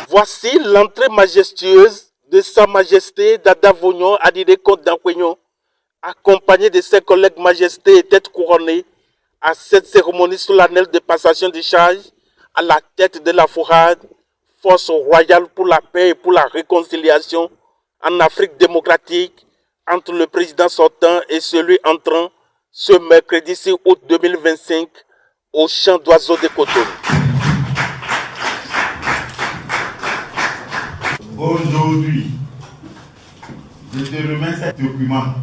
Voici l'entrée majestueuse de Sa Majesté Dada Vognon Adidé Côte d'Aquignon, accompagné de ses collègues majestés et têtes couronnées, à cette cérémonie solennelle de passation des charges à la tête de la FORAD, Force royale pour la paix et pour la réconciliation en Afrique démocratique, entre le président sortant et celui entrant ce mercredi 6 août 2025 au champ d'oiseaux de Cotonou. Aujourd'hui, je te remets ce document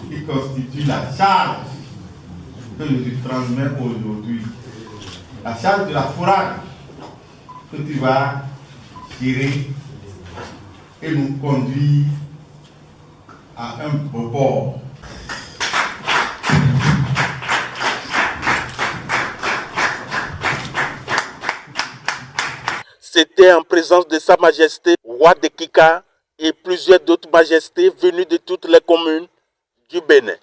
qui constitue la charge que je te transmets aujourd'hui. La charge de la FORAD que tu vas gérer et nous conduire à un beau port. C'était en présence de Sa Majesté, roi de Kika, et plusieurs d'autres majestés venues de toutes les communes du Bénin.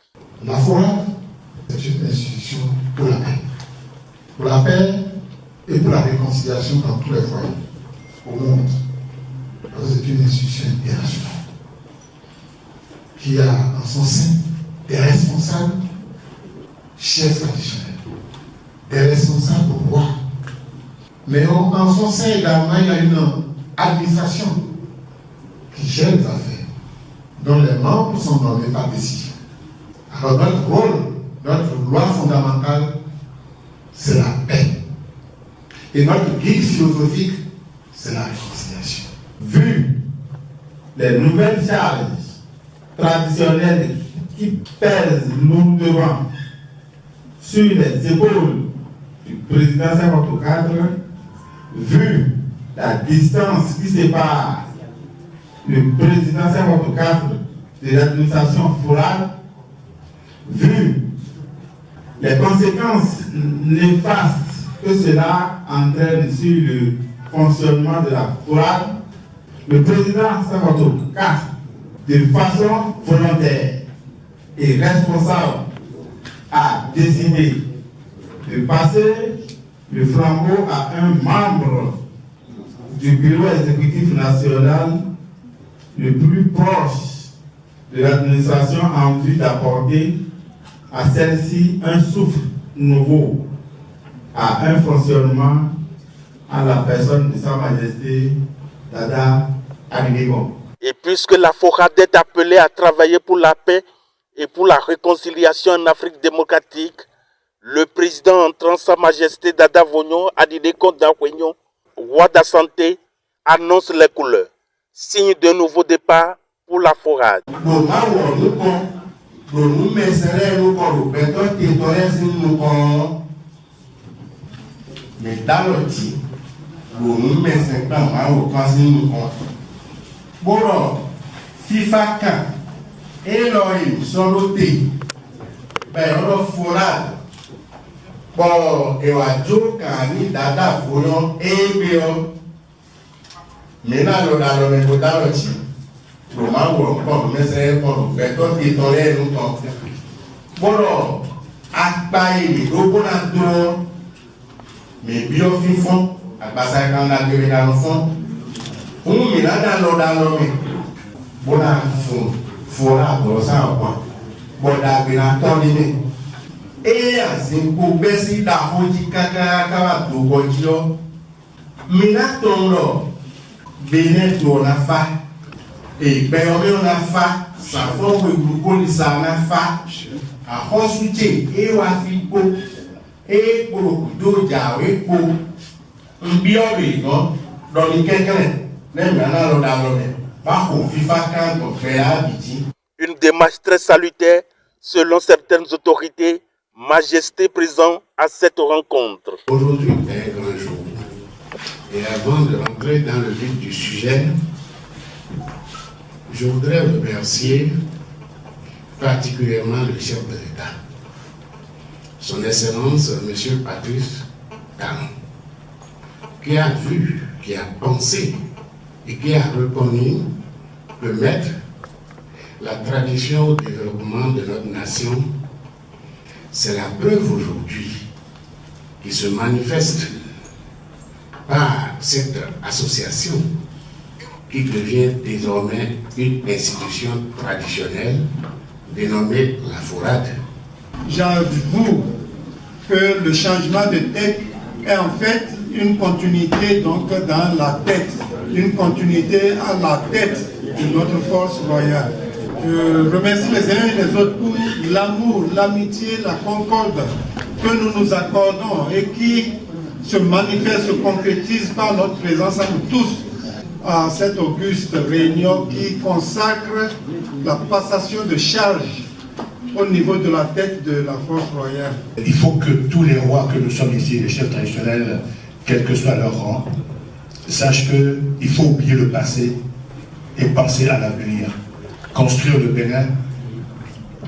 La FORAD, c'est une institution pour la paix. Pour la paix et pour la réconciliation dans tous les foyers au monde. C'est une institution internationale qui a en son sein des responsables chefs traditionnels, des responsables rois. Mais en son sein également, il y a une administration qui gère les affaires, dont les membres sont nommés par décision. Alors notre rôle, notre loi fondamentale, c'est la paix. Et notre guide philosophique, c'est la réconciliation. Vu les nouvelles charges traditionnelles qui pèsent lourdement sur les épaules du président Senghor cadre, vu la distance qui sépare le président Senghor cadre de l'administration FORAD, vu les conséquences néfastes que cela entraîne sur le fonctionnement de la FORAD, le président Senghor cadre, de façon volontaire et responsable, a décidé de passer le flambeau à un membre du bureau exécutif national le plus proche de l'administration en vue d'apporter à celle-ci un souffle nouveau, à un fonctionnement à la personne de Sa Majesté Dada Adidé Côte. Et puisque la FORAD est appelée à travailler pour la paix et pour la réconciliation en Afrique démocratique, le président entrant Sa Majesté Dada Vognon Adidé Côte d'Aquignon, roi d'Assanté, annonce les couleurs, signe d'un nouveau départ pour la FORAD. FIFA kan Elohim solote bẹ̀rọ FORAD bọ̀ ìwàjú kan ní Dada Vognon ebe ọ mìíràn lọ dàlọ́ mẹ́kọ̀ dàlọ́ tí lò máa wọ̀ pọ̀ mẹ́sẹ̀rẹ́ pọ̀ bẹ̀tọ́ ti tọrẹ ẹnu kan bọ́lọ̀ apá èdè tó gbóná tó mẹ́bí ọ fífọ́n àgbàsá kan lágbèrè dàlọ́ fún mìíràn dàlọ́ mẹ́ bọ́lá FORAD lọ sáà pọ̀ bọ́dà gbìnà tọ́ nílé àti gbogbo sí ìdàkójí kákàkàwà tó kọjí lọ mìíràn tó ń lọ Benin tó na fa ìgbẹ́ ọmọ na fa sàfọ́wọ́ ìgbùkó nìsà na fa àkọ́sùjẹ́ wà fi gbó kòròkùdójà wípò nbí ọ̀rẹ́ ìtọ́ lọ́ní kẹ́kẹ́rẹ́ lẹ́mìí náà lọ́dà lọ́dẹ̀ bá kò fífá káàkọ̀ pẹ̀lú àbìtí. Une démarche très salutaire selon certaines autorités, Majesté présent à cette rencontre. Aujourd'hui est un grand jour. Et avant de rentrer dans le vif du sujet, je voudrais remercier particulièrement le chef de l'État, son Excellence M. Patrice Talon, qui a vu, qui a pensé et qui a reconnu que mettre la tradition au développement de notre nation, c'est la preuve aujourd'hui qui se manifeste cette association qui devient désormais une institution traditionnelle dénommée la Forade. J'avoue que le changement de tête est en fait une continuité donc dans la tête, une continuité à la tête de notre force royale. Je remercie les uns et les autres pour l'amour, l'amitié, la concorde que nous nous accordons et qui se manifeste, se concrétise par notre présence à nous tous à cette auguste réunion qui consacre la passation de charge au niveau de la tête de la force royale. Il faut que tous les rois que nous sommes ici, les chefs traditionnels, quel que soit leur rang, sachent qu'il faut oublier le passé et penser à l'avenir. Construire le Bénin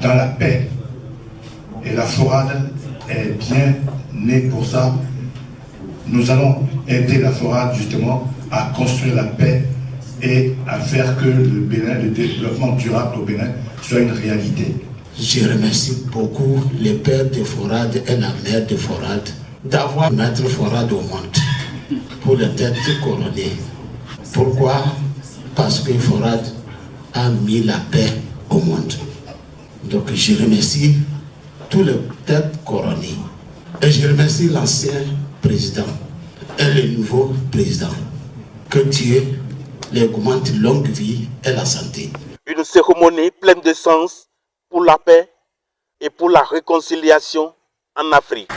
dans la paix. Et la Forade est bien née pour ça. Nous allons aider la Forade justement à construire la paix et à faire que le Bénin, le développement durable au Bénin, soit une réalité. Je remercie beaucoup les pères de Forade et la mère de Forade d'avoir mis Forade au monde pour les têtes couronnées. Pourquoi? Parce que Forade a mis la paix au monde. Donc je remercie tous les têtes couronnées. Et je remercie l'ancien président et le nouveau président. Que Dieu les augmente longue vie et la santé. Une cérémonie pleine de sens pour la paix et pour la réconciliation en Afrique.